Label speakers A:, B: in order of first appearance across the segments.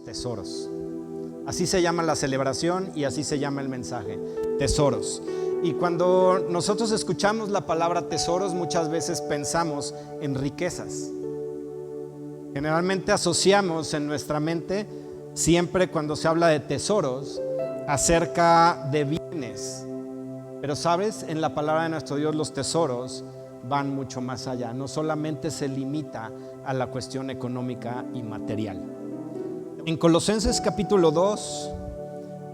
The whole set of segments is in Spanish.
A: los tesoros. Así se llama la celebración y así se llama el mensaje, tesoros. Y cuando nosotros escuchamos la palabra tesoros, muchas veces pensamos en riquezas. Generalmente asociamos en nuestra mente, siempre cuando se habla de tesoros, acerca de bienes. Pero sabes, en la palabra de nuestro Dios los tesoros van mucho más allá. No solamente se limita a la cuestión económica y material. En Colosenses capítulo 2,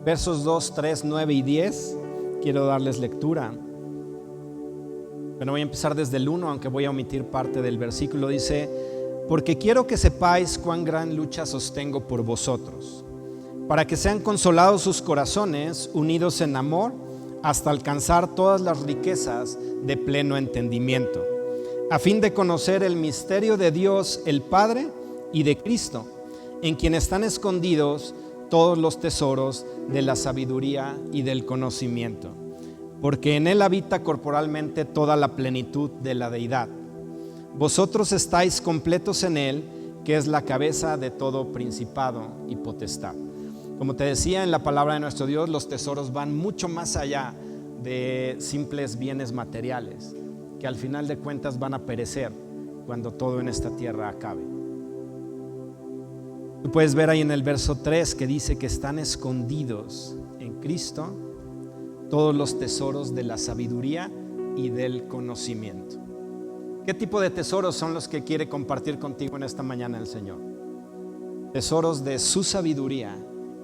A: versos 2, 3, 9 y 10, quiero darles lectura. Pero voy a empezar desde el 1, aunque voy a omitir parte del versículo. Dice: porque quiero que sepáis cuán gran lucha sostengo por vosotros, para que sean consolados sus corazones, unidos en amor, hasta alcanzar todas las riquezas de pleno entendimiento, a fin de conocer el misterio de Dios el Padre y de Cristo, en quien están escondidos todos los tesoros de la sabiduría y del conocimiento, porque en él habita corporalmente toda la plenitud de la deidad. Vosotros estáis completos en él, que es la cabeza de todo principado y potestad. Como te decía, en la palabra de nuestro Dios, los tesoros van mucho más allá de simples bienes materiales, que al final de cuentas van a perecer cuando todo en esta tierra acabe. Tú puedes ver ahí en el verso 3 que dice que están escondidos en Cristo todos los tesoros de la sabiduría y del conocimiento. ¿Qué tipo de tesoros son los que quiere compartir contigo en esta mañana el Señor? Tesoros de su sabiduría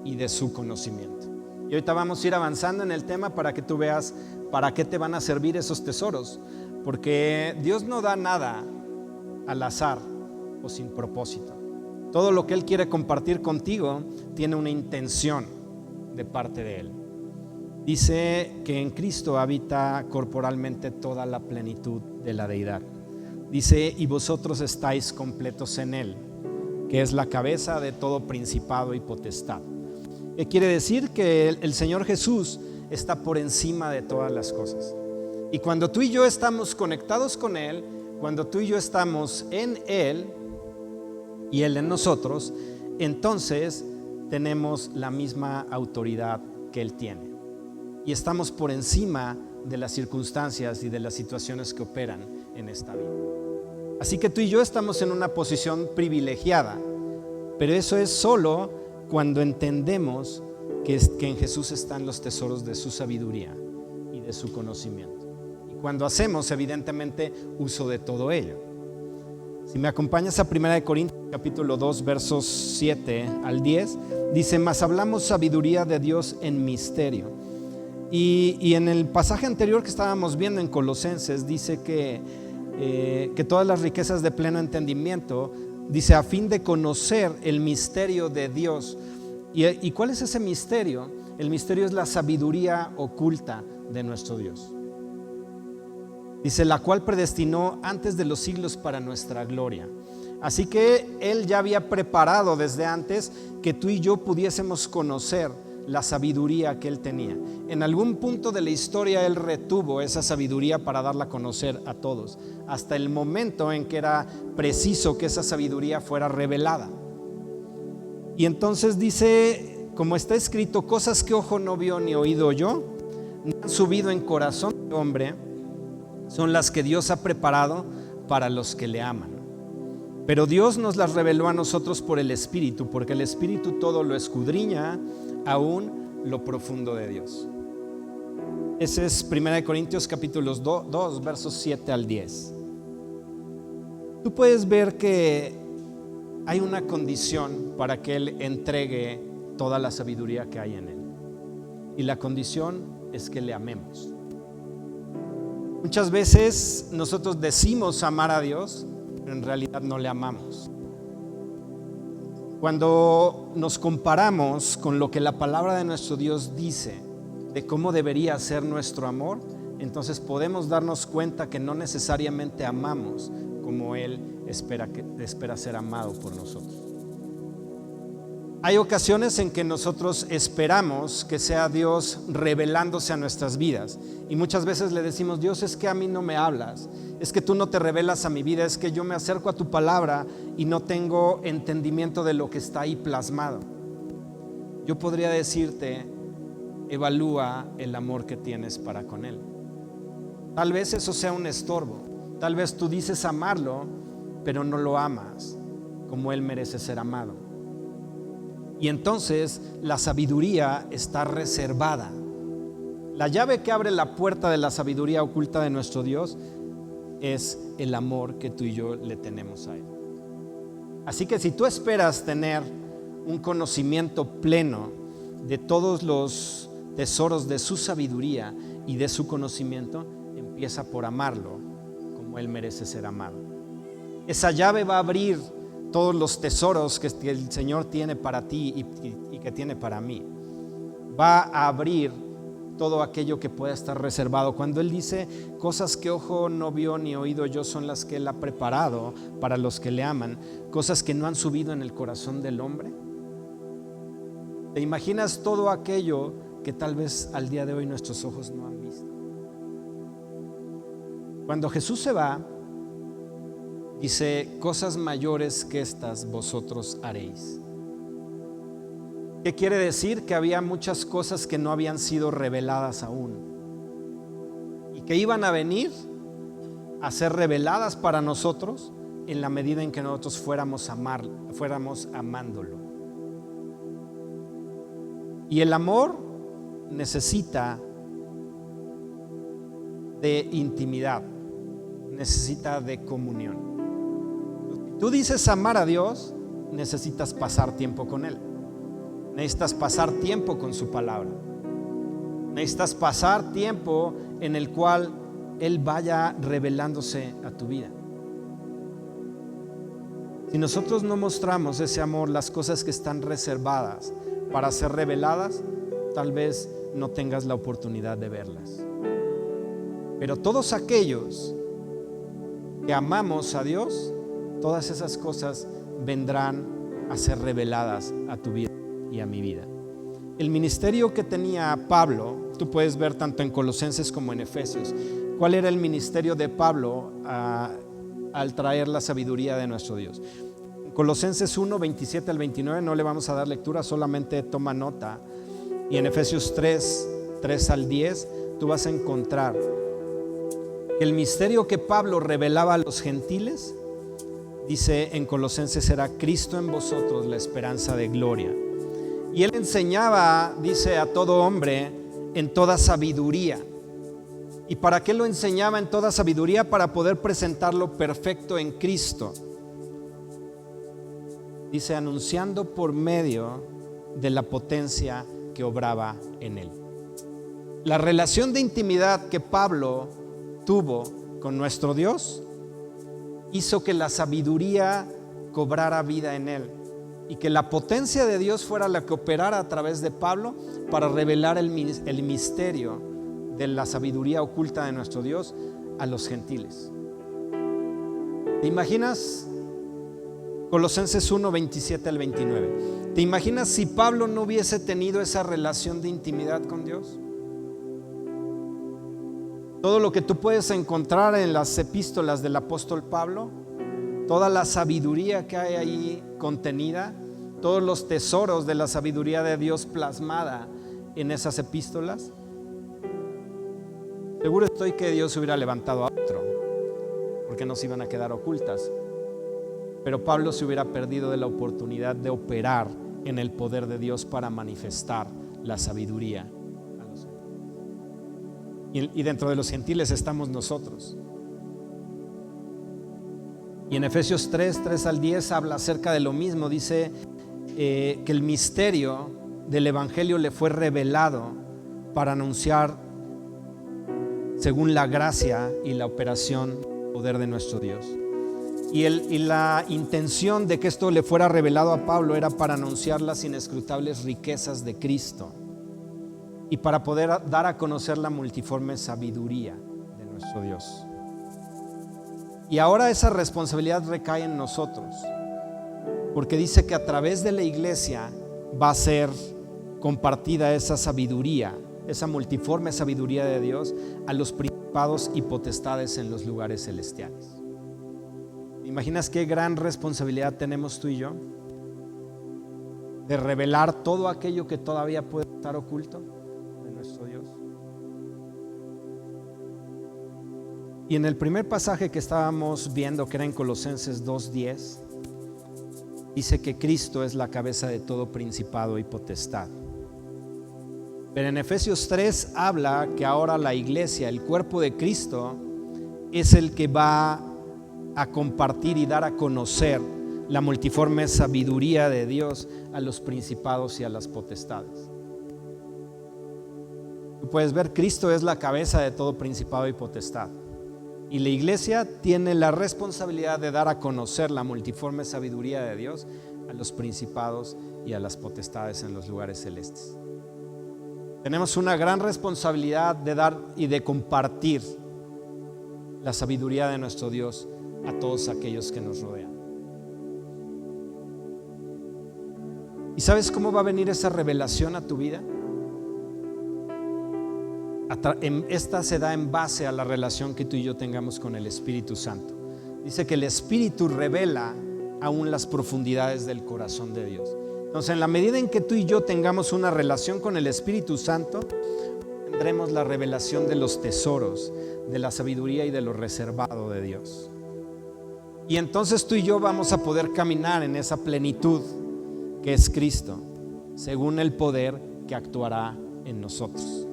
A: y de su conocimiento. Y ahorita vamos a ir avanzando en el tema para que tú veas para qué te van a servir esos tesoros. Porque Dios no da nada al azar o sin propósito. Todo lo que Él quiere compartir contigo tiene una intención de parte de Él. Dice que en Cristo habita corporalmente toda la plenitud de la deidad. Dice: y vosotros estáis completos en Él, que es la cabeza de todo principado y potestad. ¿Qué quiere decir? Que el Señor Jesús está por encima de todas las cosas. Y cuando tú y yo estamos conectados con Él, cuando tú y yo estamos en Él y Él en nosotros, entonces tenemos la misma autoridad que Él tiene. Y estamos por encima de las circunstancias y de las situaciones que operan en esta vida. Así que tú y yo estamos en una posición privilegiada, pero eso es solo cuando entendemos que en Jesús están los tesoros de su sabiduría y de su conocimiento. Y cuando hacemos, evidentemente, uso de todo ello. Si me acompañas a 1 Corintios capítulo 2, versos 7 al 10, dice: mas hablamos sabiduría de Dios en misterio. Y en el pasaje anterior que estábamos viendo en Colosenses, dice que todas las riquezas de pleno entendimiento, dice, a fin de conocer el misterio de Dios. ¿Y cuál es ese misterio? El misterio es la sabiduría oculta de nuestro Dios. Dice: la cual predestinó antes de los siglos para nuestra gloria. Así que Él ya había preparado desde antes que tú y yo pudiésemos conocer la sabiduría que Él tenía. En algún punto de la historia Él retuvo esa sabiduría para darla a conocer a todos, hasta el momento en que era preciso que esa sabiduría fuera revelada. Y entonces dice, como está escrito: cosas que ojo no vio ni oído oyó, ni han subido en corazón de hombre, son las que Dios ha preparado para los que le aman. Pero Dios nos las reveló a nosotros por el Espíritu, porque el Espíritu todo lo escudriña, aún lo profundo de Dios. Ese es 1 Corintios capítulos 2, versos 7 al 10. Tú puedes ver que hay una condición para que Él entregue toda la sabiduría que hay en Él. Y la condición es que le amemos. Muchas veces nosotros decimos amar a Dios, pero en realidad no le amamos. Cuando nos comparamos con lo que la palabra de nuestro Dios dice de cómo debería ser nuestro amor, entonces podemos darnos cuenta que no necesariamente amamos como Él espera ser amado por nosotros. Hay ocasiones en que nosotros esperamos que sea Dios revelándose a nuestras vidas, y muchas veces le decimos: Dios, es que a mí no me hablas, es que tú no te revelas a mi vida, es que yo me acerco a tu palabra y no tengo entendimiento de lo que está ahí plasmado. yo podría decirte, evalúa el amor que tienes para con Él. Tal vez eso sea un estorbo. Tal vez tú dices amarlo, pero no lo amas como Él merece ser amado. Y entonces la sabiduría está reservada. La llave que abre la puerta de la sabiduría oculta de nuestro Dios es el amor que tú y yo le tenemos a Él. Así que si tú esperas tener un conocimiento pleno de todos los tesoros de su sabiduría y de su conocimiento, empieza por amarlo como Él merece ser amado. Esa llave va a abrir todos los tesoros que el Señor tiene para ti y que tiene para mí. Va a abrir todo aquello que pueda estar reservado. Cuando Él dice, cosas que ojo no vio ni oído yo son las que Él ha preparado para los que le aman, cosas que no han subido en el corazón del hombre. ¿Te imaginas todo aquello que tal vez al día de hoy nuestros ojos no han visto? Cuando Jesús se va, dice, cosas mayores que estas vosotros haréis. ¿Qué quiere decir? Que había muchas cosas que no habían sido reveladas aún y que iban a venir a ser reveladas para nosotros en la medida en que nosotros fuéramos amándolo. Y el amor necesita de intimidad, necesita de comunión. Tú dices amar a Dios, necesitas pasar tiempo con Él. Necesitas pasar tiempo con su palabra. Necesitas pasar tiempo en el cual Él vaya revelándose a tu vida. Si nosotros no mostramos ese amor, las cosas que están reservadas para ser reveladas, tal vez no tengas la oportunidad de verlas. Pero todos aquellos que amamos a Dios, todas esas cosas vendrán a ser reveladas a tu vida y a mi vida. El ministerio que tenía Pablo, tú puedes ver tanto en Colosenses como en Efesios. ¿Cuál era el ministerio de Pablo al traer la sabiduría de nuestro Dios? En Colosenses 1, 27 al 29, no le vamos a dar lectura, solamente toma nota. Y en Efesios 3, 3 al 10, tú vas a encontrar que el misterio que Pablo revelaba a los gentiles, dice en Colosenses, era Cristo en vosotros, la esperanza de gloria. Y él enseñaba, dice, a todo hombre en toda sabiduría. ¿Y para qué lo enseñaba en toda sabiduría? Para poder presentarlo perfecto en Cristo. Dice, anunciando por medio de la potencia que obraba en él. La relación de intimidad que Pablo tuvo con nuestro Dios hizo que la sabiduría cobrara vida en él y que la potencia de Dios fuera la que operara a través de Pablo para revelar el misterio de la sabiduría oculta de nuestro Dios a los gentiles. ¿Te imaginas? Colosenses 1, 27 al 29. ¿Te imaginas si Pablo no hubiese tenido esa relación de intimidad con Dios? Todo lo que tú puedes encontrar en las epístolas del apóstol Pablo, toda la sabiduría que hay ahí contenida, todos los tesoros de la sabiduría de Dios plasmada en esas epístolas, seguro estoy que Dios hubiera levantado a otro, porque no se iban a quedar ocultas. Pero Pablo se hubiera perdido de la oportunidad de operar en el poder de Dios para manifestar la sabiduría a los gentiles. Y dentro de los gentiles estamos nosotros. Y en Efesios 3, 3 al 10 habla acerca de lo mismo. Dice que el misterio del Evangelio le fue revelado para anunciar según la gracia y la operación poder de nuestro Dios. Y la intención de que esto le fuera revelado a Pablo era para anunciar las inescrutables riquezas de Cristo y para poder dar a conocer la multiforme sabiduría de nuestro Dios. Y ahora esa responsabilidad recae en nosotros, porque dice que a través de la iglesia va a ser compartida esa sabiduría, esa multiforme sabiduría de Dios a los principados y potestades en los lugares celestiales. ¿Te imaginas qué gran responsabilidad tenemos tú y yo? de revelar todo aquello que todavía puede estar oculto de nuestro Dios. Y en el primer pasaje que estábamos viendo, que era en Colosenses 2:10, dice que Cristo es la cabeza de todo principado y potestad. Pero en Efesios 3 habla que ahora la iglesia, el cuerpo de Cristo, es el que va a compartir y dar a conocer la multiforme sabiduría de Dios a los principados y a las potestades. Tú puedes ver, Cristo es la cabeza de todo principado y potestad. Y la iglesia tiene la responsabilidad de dar a conocer la multiforme sabiduría de Dios a los principados y a las potestades en los lugares celestes. Tenemos una gran responsabilidad de dar y de compartir la sabiduría de nuestro Dios a todos aquellos que nos rodean. ¿Y sabes cómo va a venir esa revelación a tu vida? Esta se da en base a la relación que tú y yo tengamos con el Espíritu Santo. Dice que el Espíritu revela aún las profundidades del corazón de Dios. Entonces, en la medida en que tú y yo tengamos una relación con el Espíritu Santo, tendremos la revelación de los tesoros, de la sabiduría y de lo reservado de Dios. Y entonces tú y yo vamos a poder caminar en esa plenitud que es Cristo, según el poder que actuará en nosotros.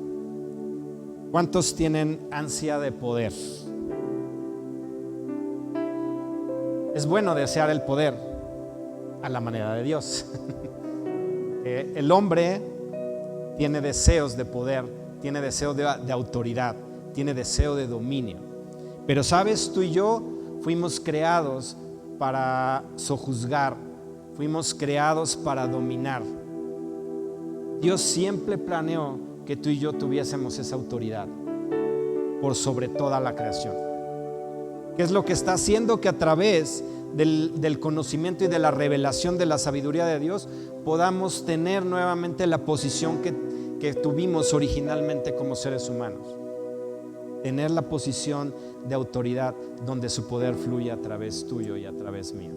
A: ¿Cuántos tienen ansia de poder? Es bueno desear el poder a la manera de Dios. El hombre tiene deseos de poder, tiene deseo de autoridad, tiene deseo de dominio. Pero sabes, tú y yo fuimos creados para sojuzgar, fuimos creados para dominar. Dios siempre planeó que tú y yo tuviésemos esa autoridad por sobre toda la creación. ¿Qué es lo que está haciendo? Que a través del conocimiento y de la revelación de la sabiduría de Dios podamos tener nuevamente la posición que tuvimos originalmente como seres humanos. Tener la posición de autoridad donde su poder fluye a través tuyo y a través mío.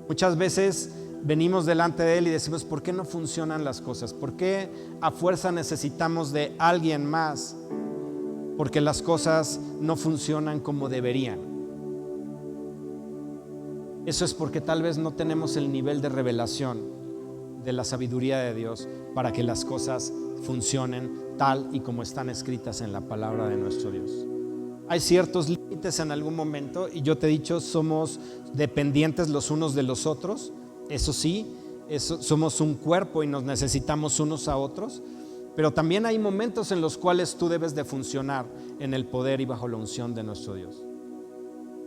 A: Muchas veces venimos delante de Él y decimos, ¿por qué no funcionan las cosas? ¿Por qué a fuerza necesitamos de alguien más? Porque las cosas no funcionan como deberían. Eso es porque tal vez no tenemos el nivel de revelación de la sabiduría de Dios para que las cosas funcionen tal y como están escritas en la palabra de nuestro Dios. Hay ciertos límites en algún momento, y yo te he dicho, somos dependientes los unos de los otros. Eso sí, somos un cuerpo y nos necesitamos unos a otros. Pero también hay momentos en los cuales tú debes de funcionar en el poder y bajo la unción de nuestro Dios.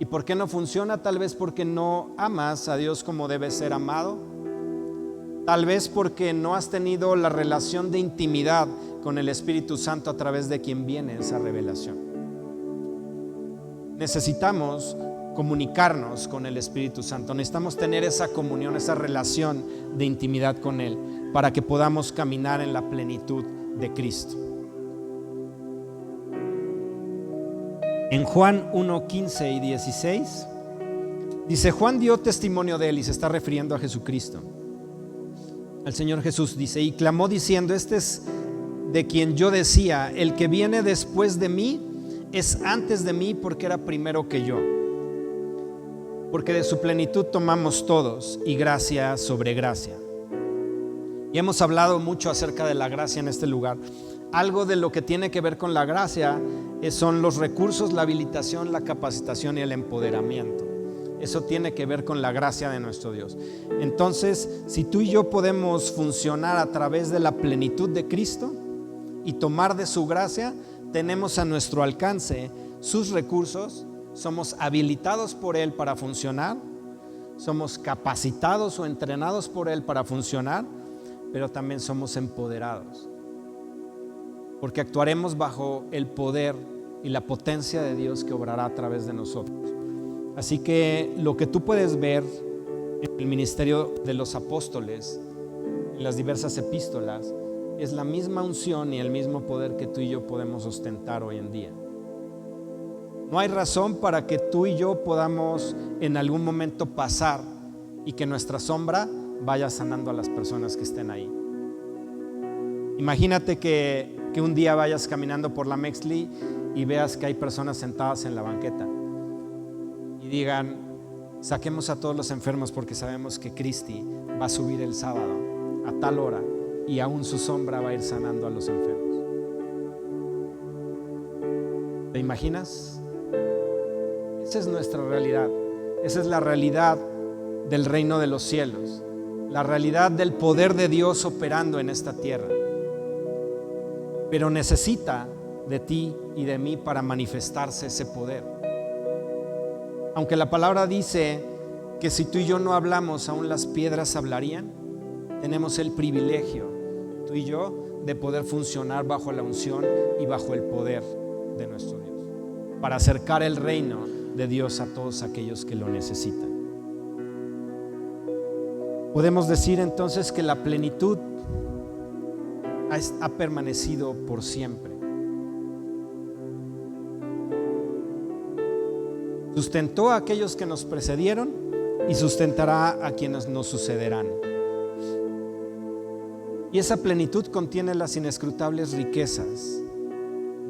A: ¿Y por qué no funciona? Tal vez porque no amas a Dios como debe ser amado. Tal vez porque no has tenido la relación de intimidad con el Espíritu Santo a través de quien viene esa revelación. Necesitamos comunicarnos con el Espíritu Santo. Necesitamos tener esa comunión, esa relación de intimidad con Él para que podamos caminar en la plenitud de Cristo. En Juan 1:15 y 16 dice, Juan dio testimonio de Él y se está refiriendo a Jesucristo, al Señor Jesús. Dice, y clamó diciendo, este es de quien yo decía, el que viene después de mí es antes de mí porque era primero que yo. Porque de su plenitud tomamos todos y gracia sobre gracia. Y hemos hablado mucho acerca de la gracia en este lugar. Algo de lo que tiene que ver con la gracia son los recursos, la habilitación, la capacitación y el empoderamiento. Eso tiene que ver con la gracia de nuestro Dios. Entonces, si tú y yo podemos funcionar a través de la plenitud de Cristo y tomar de su gracia, tenemos a nuestro alcance sus recursos, somos habilitados por Él para funcionar, somos capacitados o entrenados por Él para funcionar, pero también somos empoderados, porque actuaremos bajo el poder y la potencia de Dios que obrará a través de nosotros. Así que lo que tú puedes ver en el ministerio de los apóstoles, en las diversas epístolas, es la misma unción y el mismo poder que tú y yo podemos ostentar hoy en día. No hay razón para que tú y yo podamos en algún momento pasar y que nuestra sombra vaya sanando a las personas que estén ahí. Imagínate que un día vayas caminando por la Mexli y veas que hay personas sentadas en la banqueta y digan: saquemos a todos los enfermos porque sabemos que Cristi va a subir el sábado a tal hora y aún su sombra va a ir sanando a los enfermos. ¿Te imaginas? Esa es nuestra realidad. Esa es la realidad del reino de los cielos, la realidad del poder de Dios operando en esta tierra. Pero necesita de ti y de mí para manifestarse ese poder. Aunque la palabra dice que si tú y yo no hablamos, aún las piedras hablarían, tenemos el privilegio, tú y yo, de poder funcionar bajo la unción y bajo el poder de nuestro Dios, para acercar el reino de Dios a todos aquellos que lo necesitan. Podemos decir entonces que la plenitud ha permanecido por siempre. Sustentó a aquellos que nos precedieron y sustentará a quienes nos sucederán. Y esa plenitud contiene las inescrutables riquezas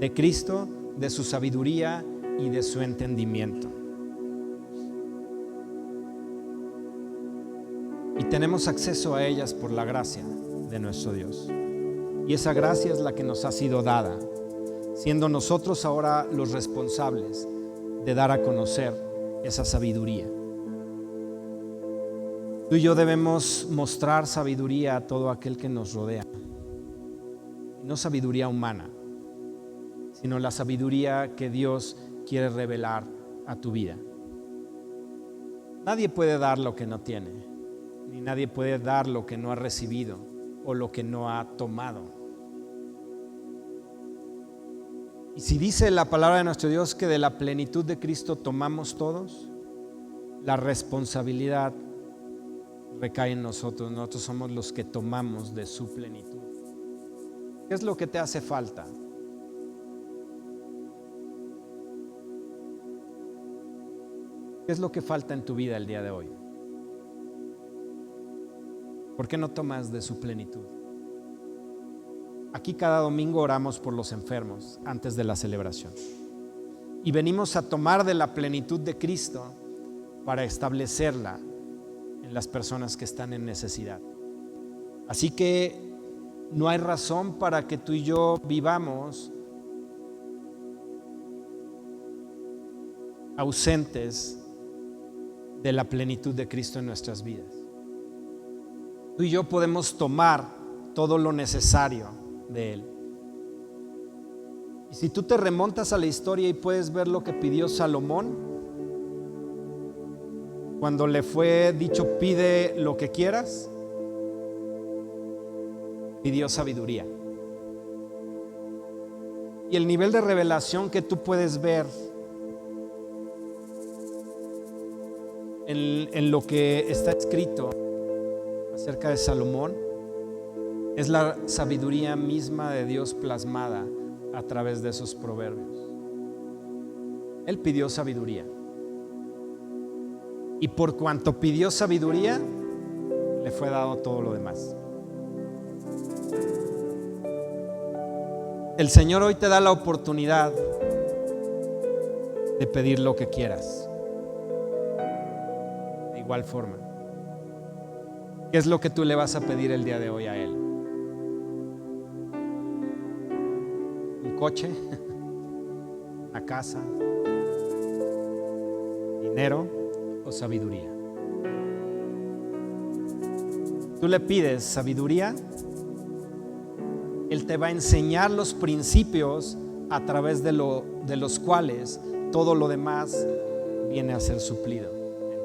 A: de Cristo, de su sabiduría y de su entendimiento. Y tenemos acceso a ellas por la gracia de nuestro Dios. Y esa gracia es la que nos ha sido dada, siendo nosotros ahora los responsables de dar a conocer esa sabiduría. Tú y yo debemos mostrar sabiduría a todo aquel que nos rodea. Y no sabiduría humana, sino la sabiduría que Dios quiere revelar a tu vida. Nadie puede dar lo que no tiene, ni nadie puede dar lo que no ha recibido o lo que no ha tomado. Y si dice la palabra de nuestro Dios que de la plenitud de Cristo tomamos todos, la responsabilidad recae en nosotros. Nosotros somos los que tomamos de su plenitud. ¿Qué es lo que te hace falta? ¿Qué es lo que falta en tu vida el día de hoy? ¿Por qué no tomas de su plenitud? Aquí cada domingo oramos por los enfermos antes de la celebración. Y venimos a tomar de la plenitud de Cristo para establecerla en las personas que están en necesidad. Así que no hay razón para que tú y yo vivamos ausentes de la plenitud de Cristo en nuestras vidas. Tú y yo podemos tomar todo lo necesario de Él. Y si tú te remontas a la historia y puedes ver lo que pidió Salomón, cuando le fue dicho pide lo que quieras, pidió sabiduría. Y el nivel de revelación que tú puedes ver en lo que está escrito acerca de Salomón es la sabiduría misma de Dios plasmada a través de esos proverbios. Él pidió sabiduría. Y por cuanto pidió sabiduría, le fue dado todo lo demás. El Señor hoy te da la oportunidad de pedir lo que quieras. De igual forma, ¿qué es lo que tú le vas a pedir el día de hoy a Él? ¿Un coche? ¿Una casa? ¿Dinero o sabiduría? Tú le pides sabiduría, Él te va a enseñar los principios a través de los cuales todo lo demás viene a ser suplido en tu vida.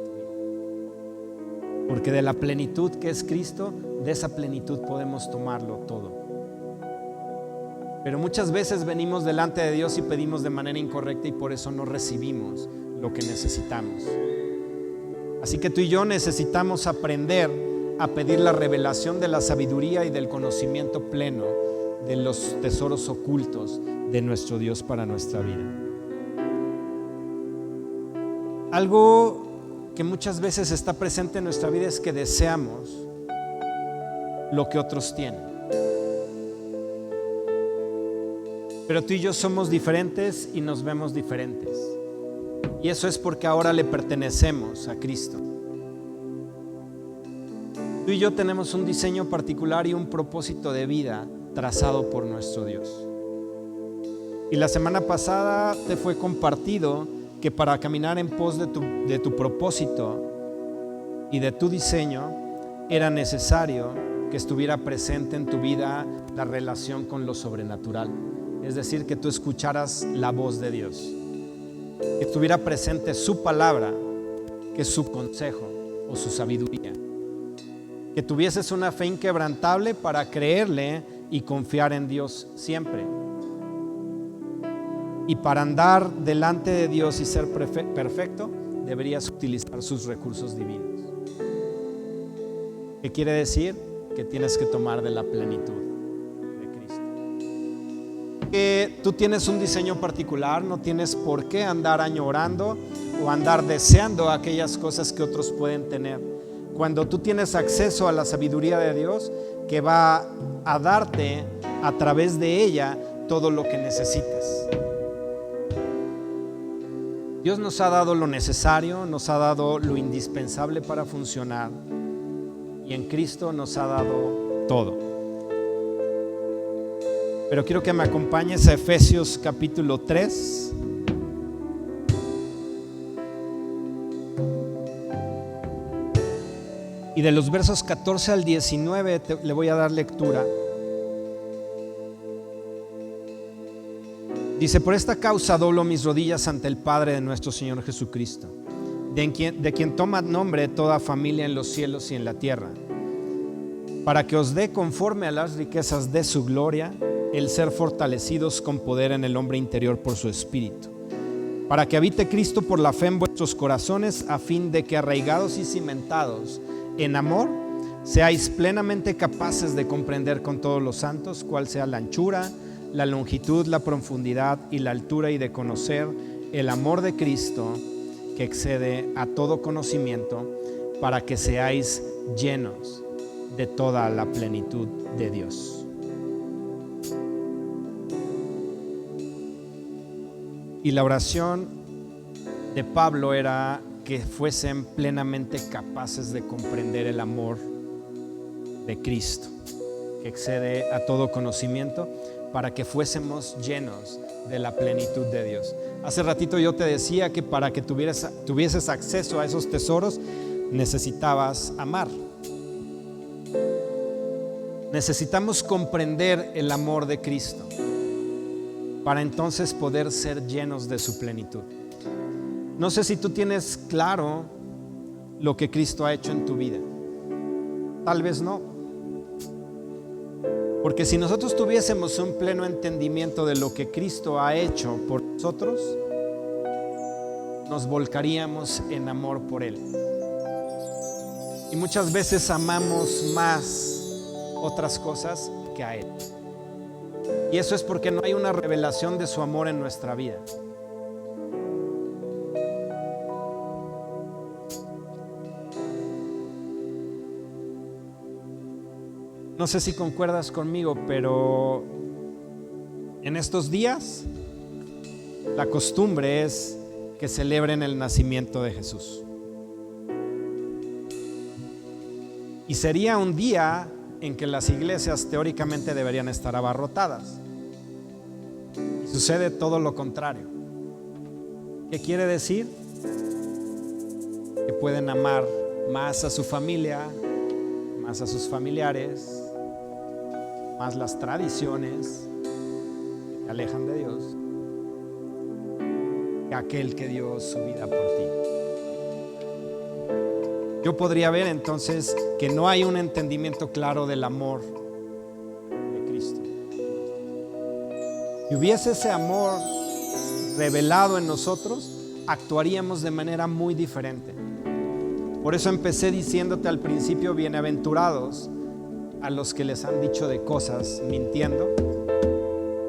A: Porque de la plenitud que es Cristo, de esa plenitud podemos tomarlo todo. Pero muchas veces venimos delante de Dios y pedimos de manera incorrecta y por eso no recibimos lo que necesitamos. Así que tú y yo necesitamos aprender a pedir la revelación de la sabiduría y del conocimiento pleno de los tesoros ocultos de nuestro Dios para nuestra vida. Algo que muchas veces está presente en nuestra vida es que deseamos lo que otros tienen. Pero tú y yo somos diferentes y nos vemos diferentes. Y eso es porque ahora le pertenecemos a Cristo. Tú y yo tenemos un diseño particular y un propósito de vida trazado por nuestro Dios. Y la semana pasada te fue compartido que para caminar en pos de tu propósito y de tu diseño era necesario que estuviera presente en tu vida la relación con lo sobrenatural. Es decir, que tú escucharas la voz de Dios, que estuviera presente su palabra, que es su consejo o su sabiduría. Que tuvieses una fe inquebrantable para creerle y confiar en Dios siempre. Y para andar delante de Dios y ser perfecto, deberías utilizar sus recursos divinos. ¿Qué quiere decir? Que tienes que tomar de la plenitud de Cristo. Que tú tienes un diseño particular, no tienes por qué andar añorando o andar deseando aquellas cosas que otros pueden tener. Cuando tú tienes acceso a la sabiduría de Dios, que va a darte a través de ella todo lo que necesitas. Dios nos ha dado lo necesario, nos ha dado lo indispensable para funcionar, y en Cristo nos ha dado todo. Pero quiero que me acompañes a Efesios capítulo 3. Y de los versos 14 al 19 le voy a dar lectura. Dice: por esta causa doblo mis rodillas ante el Padre de nuestro Señor Jesucristo, de quien toma nombre toda familia en los cielos y en la tierra, para que os dé conforme a las riquezas de su gloria el ser fortalecidos con poder en el hombre interior por su Espíritu, para que habite Cristo por la fe en vuestros corazones, a fin de que, arraigados y cimentados en amor, seáis plenamente capaces de comprender con todos los santos cuál sea la anchura, la longitud, la profundidad y la altura, y de conocer el amor de Cristo, que excede a todo conocimiento, para que seáis llenos de toda la plenitud de Dios. Y la oración de Pablo era que fuesen plenamente capaces de comprender el amor de Cristo, que excede a todo conocimiento, para que fuésemos llenos de la plenitud de Dios. Hace ratito yo te decía que para que tuvieses acceso a esos tesoros necesitabas amar. Necesitamos comprender el amor de Cristo para entonces poder ser llenos de su plenitud. No sé si tú tienes claro lo que Cristo ha hecho en tu vida. Tal vez no. Porque si nosotros tuviésemos un pleno entendimiento de lo que Cristo ha hecho por nosotros, nos volcaríamos en amor por Él. Y muchas veces amamos más otras cosas que a Él. Y eso es porque no hay una revelación de su amor en nuestra vida. No sé si concuerdas conmigo, pero en estos días la costumbre es que celebren el nacimiento de Jesús. Y sería un día en que las iglesias teóricamente deberían estar abarrotadas. Y sucede todo lo contrario. ¿Qué quiere decir? Que pueden amar más a su familia, más a sus familiares, más las tradiciones que alejan de Dios, que aquel que dio su vida por ti. Yo podría ver entonces que no hay un entendimiento claro del amor de Cristo. Si hubiese ese amor revelado en nosotros, actuaríamos de manera muy diferente. Por eso empecé diciéndote al principio: bienaventurados a los que les han dicho de cosas mintiendo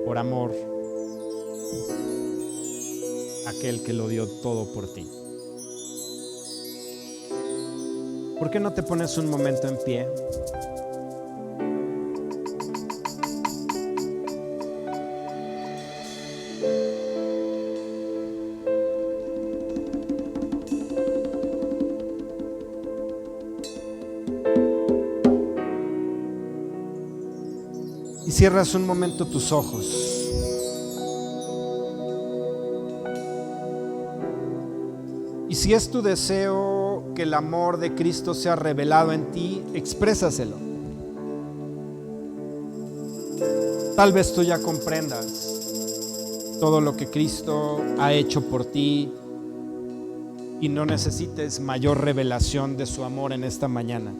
A: por amor a aquel que lo dio todo por ti. ¿Por qué no te pones un momento en pie? y cierras un momento tus ojos. Y si es tu deseo que el amor de Cristo sea revelado en ti, exprésaselo. Tal vez tú ya comprendas todo lo que Cristo ha hecho por ti y no necesites mayor revelación de su amor en esta mañana.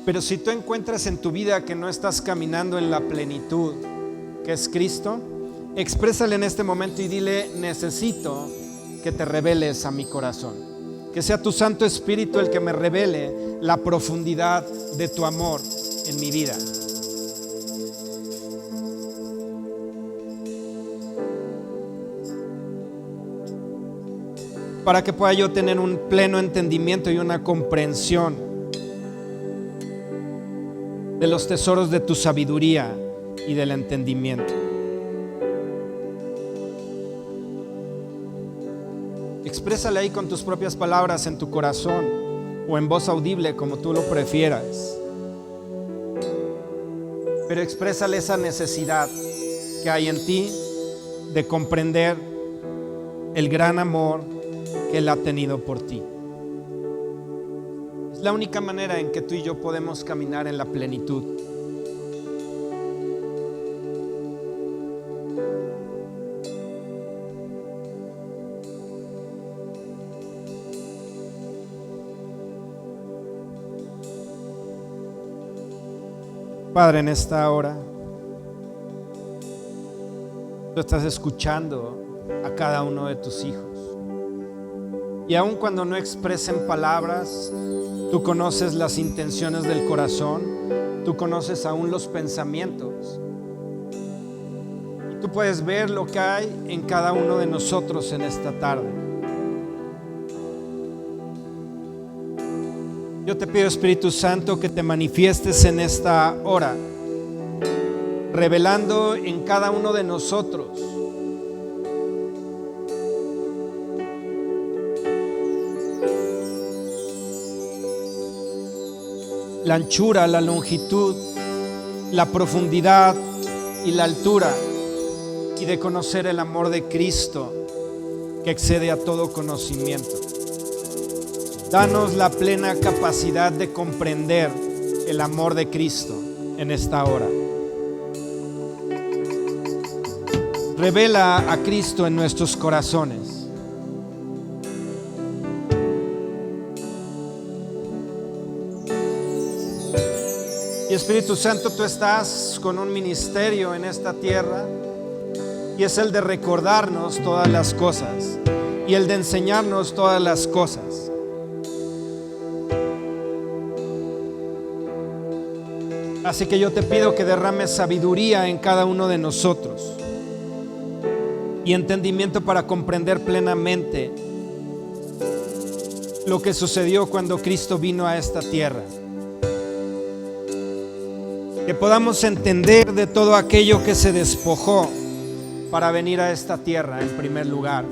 A: Pero si tú encuentras en tu vida que no estás caminando en la plenitud que es Cristo, exprésale en este momento y dile: necesito que te reveles a mi corazón, que sea tu Santo Espíritu el que me revele la profundidad de tu amor en mi vida. Para que pueda yo tener un pleno entendimiento y una comprensión de los tesoros de tu sabiduría y del entendimiento. Exprésale ahí con tus propias palabras en tu corazón o en voz audible, como tú lo prefieras. Pero exprésale esa necesidad que hay en ti de comprender el gran amor que Él ha tenido por ti. Es la única manera en que tú y yo podemos caminar en la plenitud. Padre, en esta hora, tú estás escuchando a cada uno de tus hijos. Y aun cuando no expresen palabras, tú conoces las intenciones del corazón, tú conoces aún los pensamientos. Y tú puedes ver lo que hay en cada uno de nosotros en esta tarde. Yo te pido, Espíritu Santo, que te manifiestes en esta hora, revelando en cada uno de nosotros la anchura, la longitud, la profundidad y la altura, y de conocer el amor de Cristo que excede a todo conocimiento. Danos la plena capacidad de comprender el amor de Cristo en esta hora. Revela a Cristo en nuestros corazones. Y Espíritu Santo, tú estás con un ministerio en esta tierra, y es el de recordarnos todas las cosas y el de enseñarnos todas las cosas. Así que yo te pido que derrames sabiduría en cada uno de nosotros y entendimiento para comprender plenamente lo que sucedió cuando Cristo vino a esta tierra. Que podamos entender de todo aquello que se despojó para venir a esta tierra en primer lugar.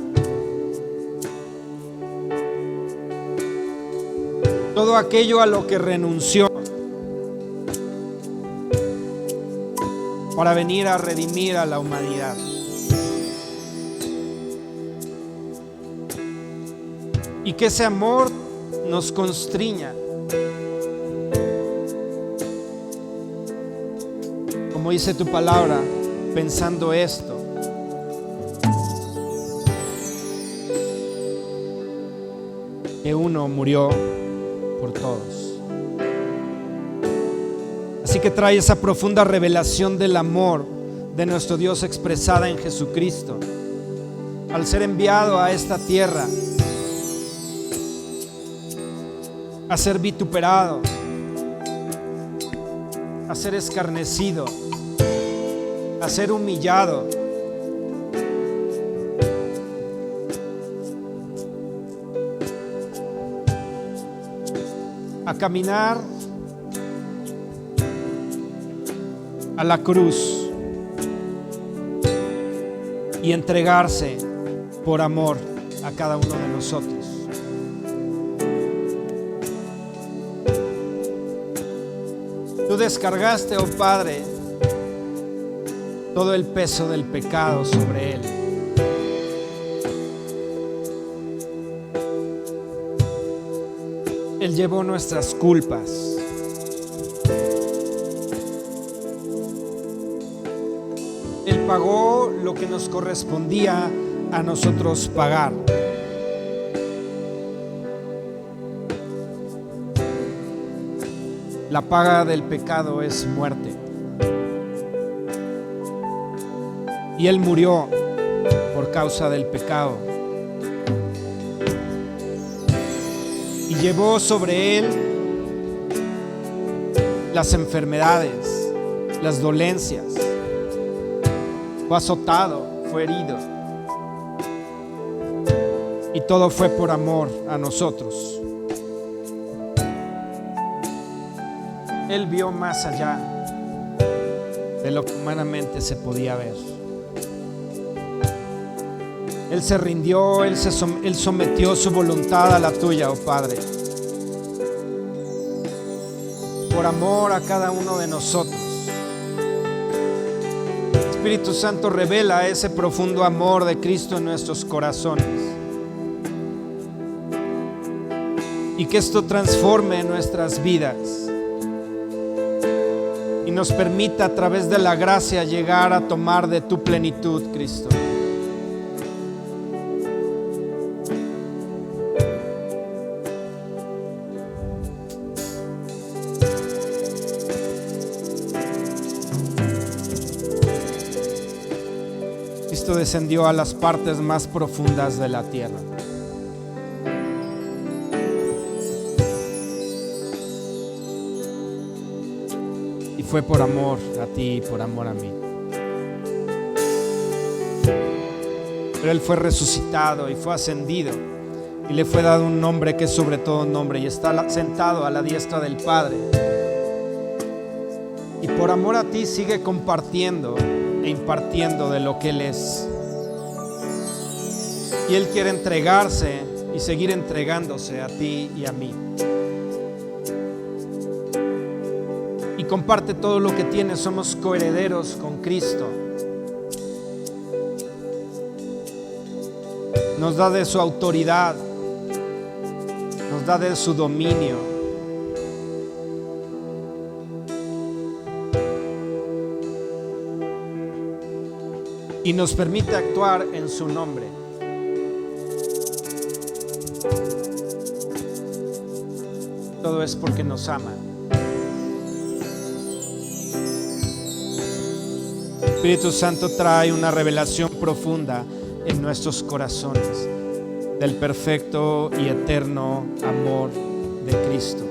A: Todo aquello a lo que renunció para venir a redimir a la humanidad. Y que ese amor nos constriña. Como dice tu palabra, pensando esto: que uno murió por todos. Así que trae esa profunda revelación del amor de nuestro Dios expresada en Jesucristo, al ser enviado a esta tierra, a ser vituperado, a ser escarnecido, a ser humillado, a caminar a la cruz y entregarse por amor a cada uno de nosotros. Tú descargaste, oh Padre, todo el peso del pecado sobre Él. Él llevó nuestras culpas. Él pagó lo que nos correspondía a nosotros pagar. La paga del pecado es muerte. Y Él murió por causa del pecado. Y llevó sobre Él las enfermedades, las dolencias. Fue azotado, fue herido. Y todo fue por amor a nosotros. Él vio más allá de lo que humanamente se podía ver. Él se rindió, Él sometió su voluntad a la tuya, oh Padre. Por amor a cada uno de nosotros. Espíritu Santo, revela ese profundo amor de Cristo en nuestros corazones. Y que esto transforme nuestras vidas. Y nos permita a través de la gracia llegar a tomar de tu plenitud, Cristo. Cristo descendió a las partes más profundas de la tierra. Y fue por amor a ti y por amor a mí. Pero Él fue resucitado y fue ascendido y le fue dado un nombre que es sobre todo nombre, y está sentado a la diestra del Padre. Y por amor a ti sigue compartiendo e impartiendo de lo que Él es. Y Él quiere entregarse y seguir entregándose a ti y a mí. Y comparte todo lo que tiene. Somos coherederos con Cristo. Nos da de su autoridad, nos da de su dominio. Y nos permite actuar en su nombre. Todo es porque nos ama. Espíritu Santo trae una revelación profunda en nuestros corazones del perfecto y eterno amor de Cristo.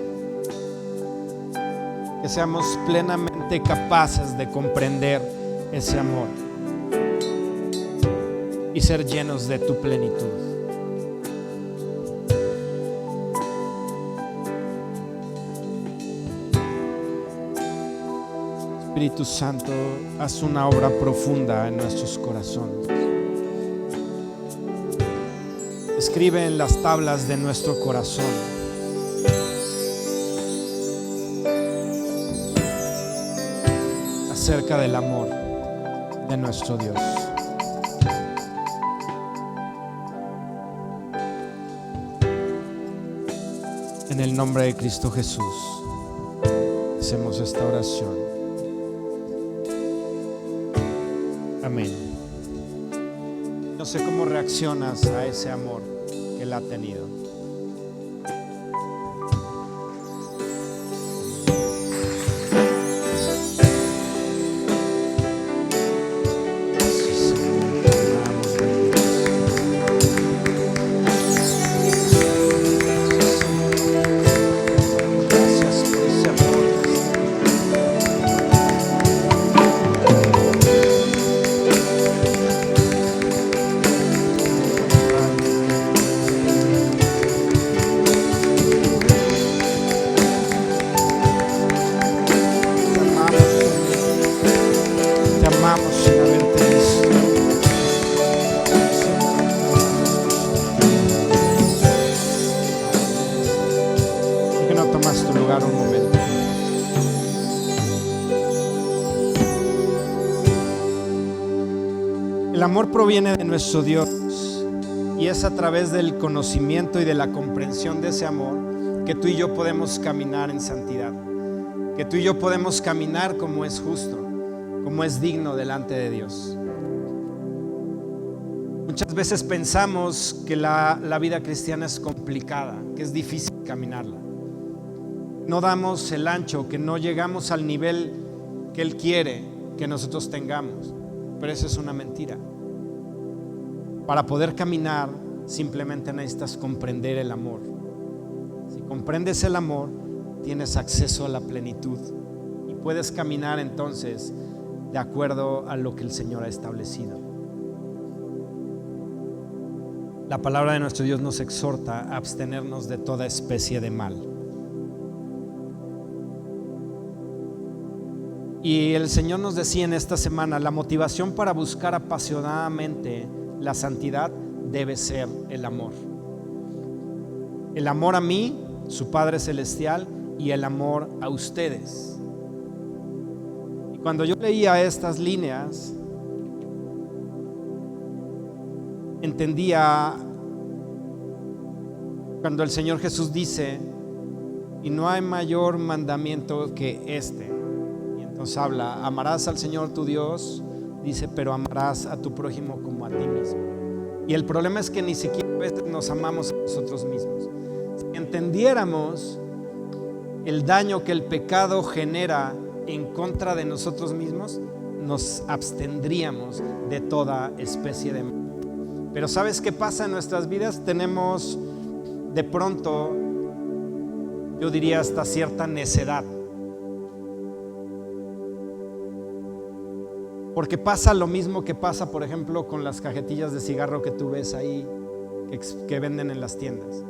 A: Que seamos plenamente capaces de comprender ese amor y ser llenos de tu plenitud. Espíritu Santo, haz una obra profunda en nuestros corazones. Escribe en las tablas de nuestro corazón acerca del amor de nuestro Dios. En el nombre de Cristo Jesús, hacemos esta oración. Amén. No sé cómo reaccionas a ese amor que Él ha tenido. amor proviene de nuestro Dios y es a través del conocimiento y de la comprensión de ese amor que tú y yo podemos caminar en santidad, que tú y yo podemos caminar como es justo, como es digno delante de Dios. Muchas veces pensamos que la vida cristiana es complicada, que es difícil caminarla. No damos el ancho, que no llegamos al nivel que Él quiere que nosotros tengamos. Pero eso es una mentira. Para poder caminar, simplemente necesitas comprender el amor. Si comprendes el amor, tienes acceso a la plenitud y puedes caminar entonces de acuerdo a lo que el Señor ha establecido. La palabra de nuestro Dios nos exhorta a abstenernos de toda especie de mal. Y el Señor nos decía en esta semana, la motivación para buscar apasionadamente la santidad debe ser el amor. El amor a mí, su Padre Celestial, y el amor a ustedes. Y cuando yo leía estas líneas, entendía cuando el Señor Jesús dice, y no hay mayor mandamiento que este. Y entonces habla, amarás al Señor tu Dios, dice, pero amarás a tu prójimo como a ti mismo. Y el problema es que ni siquiera a veces nos amamos a nosotros mismos. Si entendiéramos el daño que el pecado genera en contra de nosotros mismos, nos abstendríamos de toda especie de mal. Pero ¿sabes qué pasa en nuestras vidas? Tenemos de pronto, yo diría hasta cierta necedad. Porque pasa lo mismo que pasa, por ejemplo, con las cajetillas de cigarro que tú ves ahí, que venden en las tiendas.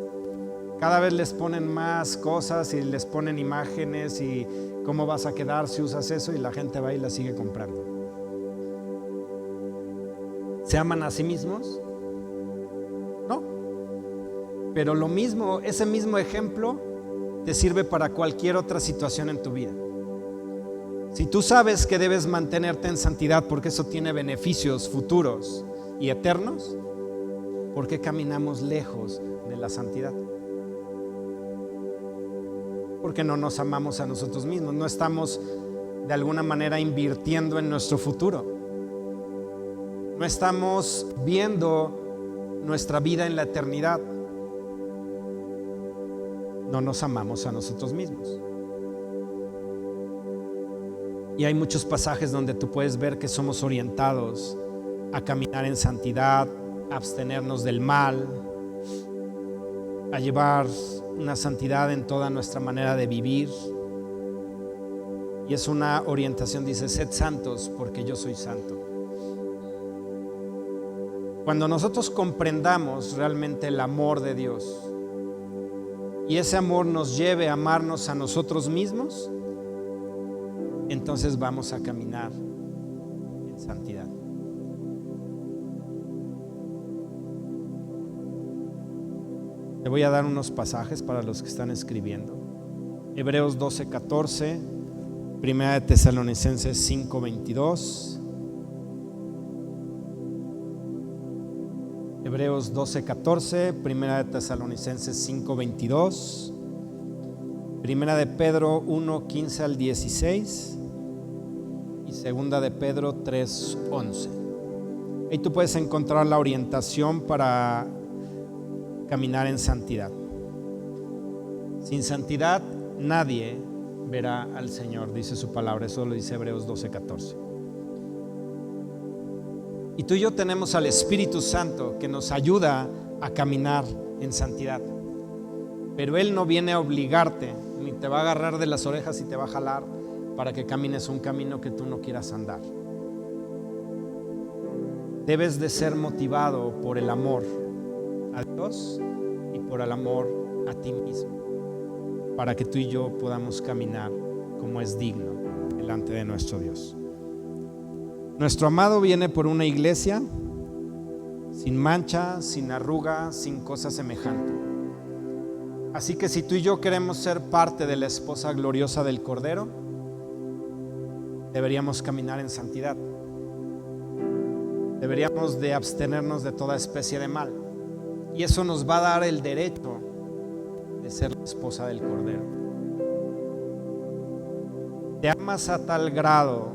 A: Cada vez les ponen más cosas y les ponen imágenes y cómo vas a quedar si usas eso, y la gente va y la sigue comprando. ¿Se aman a sí mismos? No. Pero lo mismo, ese mismo ejemplo te sirve para cualquier otra situación en tu vida. Si tú sabes que debes mantenerte en santidad porque eso tiene beneficios futuros y eternos, ¿por qué caminamos lejos de la santidad? Porque no nos amamos a nosotros mismos, no estamos de alguna manera invirtiendo en nuestro futuro, no estamos viendo nuestra vida en la eternidad, no nos amamos a nosotros mismos. Y hay muchos pasajes donde tú puedes ver que somos orientados a caminar en santidad, a abstenernos del mal, a llevar una santidad en toda nuestra manera de vivir. Y es una orientación, dice, sed santos porque yo soy santo. Cuando nosotros comprendamos realmente el amor de Dios y ese amor nos lleve a amarnos a nosotros mismos, entonces vamos a caminar en santidad. Te voy a dar unos pasajes para los que están escribiendo. Hebreos 12:14, Primera de Tesalonicenses 5:22. Hebreos 12:14, Primera de Tesalonicenses 5:22. Primera de Pedro 1:15 al 16 y Segunda de Pedro 3:11. Ahí tú puedes encontrar la orientación para caminar en santidad. Sin santidad nadie verá al Señor, dice su palabra. Eso lo dice Hebreos 12:14. Y tú y yo tenemos al Espíritu Santo que nos ayuda a caminar en santidad. Pero Él no viene a obligarte, ni te va a agarrar de las orejas y te va a jalar para que camines un camino que tú no quieras andar. Debes de ser motivado por el amor a Dios y por el amor a ti mismo, para que tú y yo podamos caminar como es digno delante de nuestro Dios. Nuestro amado viene por una iglesia sin mancha, sin arruga, sin cosa semejante. Así que si tú y yo queremos ser parte de la esposa gloriosa del Cordero, deberíamos caminar en santidad. deberíamos de abstenernos de toda especie de mal. Y eso nos va a dar el derecho de ser la esposa del Cordero. Te amas a tal grado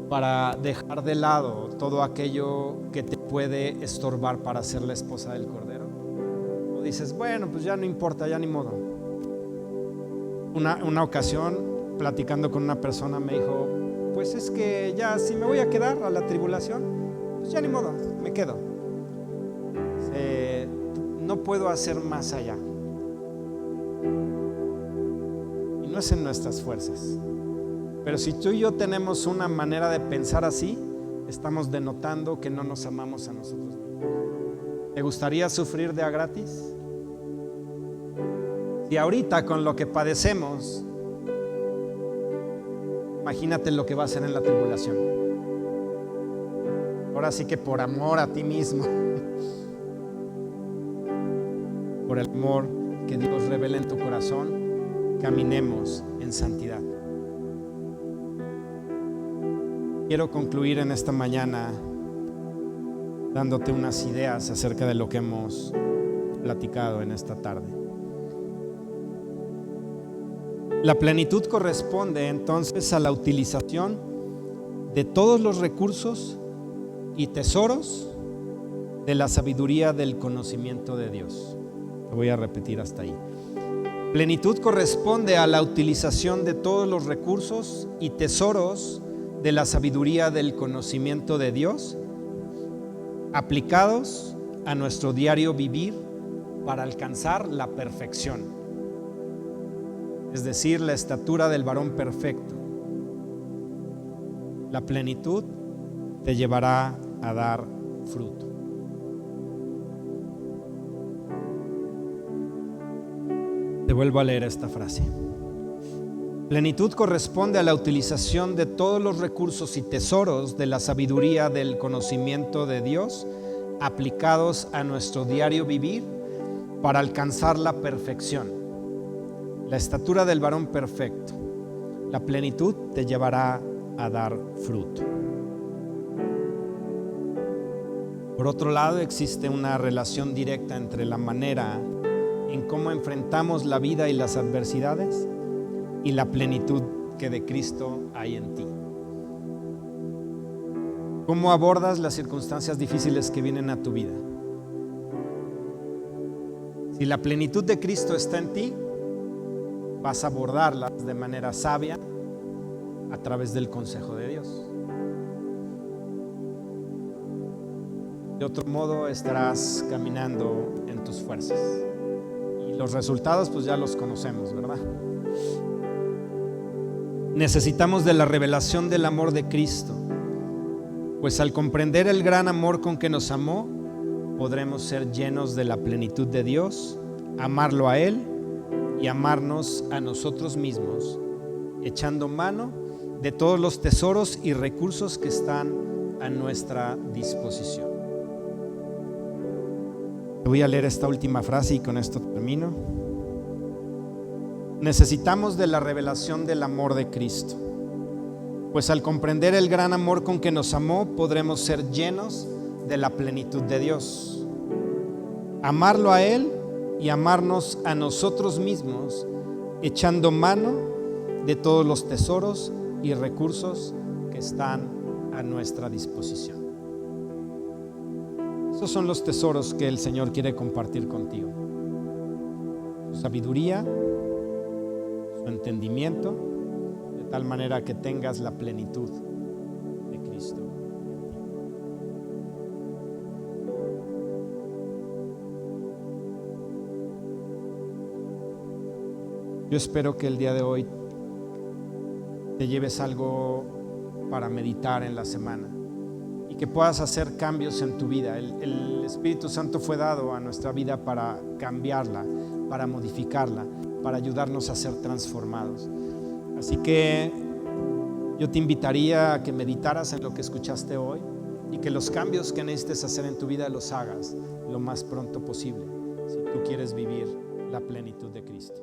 A: para dejar de lado todo aquello que te puede estorbar para ser la esposa del Cordero. O dices, bueno, pues ya no importa, ya ni modo. Una ocasión, platicando con una persona, me dijo, pues es que ya si me voy a quedar a la tribulación, pues ya ni modo, me quedo. No puedo hacer más allá. Y no es en nuestras fuerzas. Pero si tú y yo tenemos una manera de pensar así, estamos denotando que no nos amamos a nosotros mismos. ¿Te gustaría sufrir de a gratis? Si ahorita con lo que padecemos, imagínate lo que va a ser en la tribulación. Ahora sí que por amor a ti mismo, por el amor que Dios revela en tu corazón, caminemos en santidad. Quiero concluir en esta mañana dándote unas ideas acerca de lo que hemos platicado en esta tarde. La plenitud corresponde entonces a la utilización de todos los recursos y tesoros de la sabiduría del conocimiento de Dios. Te voy a repetir hasta ahí. Plenitud corresponde a la utilización de todos los recursos y tesoros de la sabiduría del conocimiento de Dios, aplicados a nuestro diario vivir para alcanzar la perfección, es decir, la estatura del varón perfecto. La plenitud te llevará a dar fruto. Te vuelvo a leer esta frase. Plenitud corresponde a la utilización de todos los recursos y tesoros de la sabiduría del conocimiento de Dios, aplicados a nuestro diario vivir para alcanzar la perfección, la estatura del varón perfecto. La plenitud te llevará a dar fruto. Por otro lado, existe una relación directa entre la manera en cómo enfrentamos la vida y las adversidades y la plenitud que de Cristo hay en ti. ¿Cómo abordas las circunstancias difíciles que vienen a tu vida? Si la plenitud de Cristo está en ti, vas a abordarlas de manera sabia a través del consejo de Dios. De otro modo, estarás caminando en tus fuerzas. Y los resultados, pues ya los conocemos, ¿verdad? Necesitamos de la revelación del amor de Cristo, pues al comprender el gran amor con que nos amó, podremos ser llenos de la plenitud de Dios, amarlo a Él y amarnos a nosotros mismos, echando mano de todos los tesoros y recursos que están a nuestra disposición. Voy a leer esta última frase y con esto termino. Necesitamos de la revelación del amor de Cristo, pues al comprender el gran amor con que nos amó, podremos ser llenos de la plenitud de Dios, amarlo a Él y amarnos a nosotros mismos, echando mano de todos los tesoros y recursos que están a nuestra disposición. Esos son los tesoros que el Señor quiere compartir contigo: su sabiduría, su entendimiento, de tal manera que tengas la plenitud de Cristo. Yo espero que el día de hoy te lleves algo para meditar en la semana y que puedas hacer cambios en tu vida. El Espíritu Santo fue dado a nuestra vida para cambiarla, para modificarla, para ayudarnos a ser transformados. Así que yo te invitaría a que meditaras en lo que escuchaste hoy y que los cambios que necesites hacer en tu vida los hagas lo más pronto posible, si tú quieres vivir la plenitud de Cristo.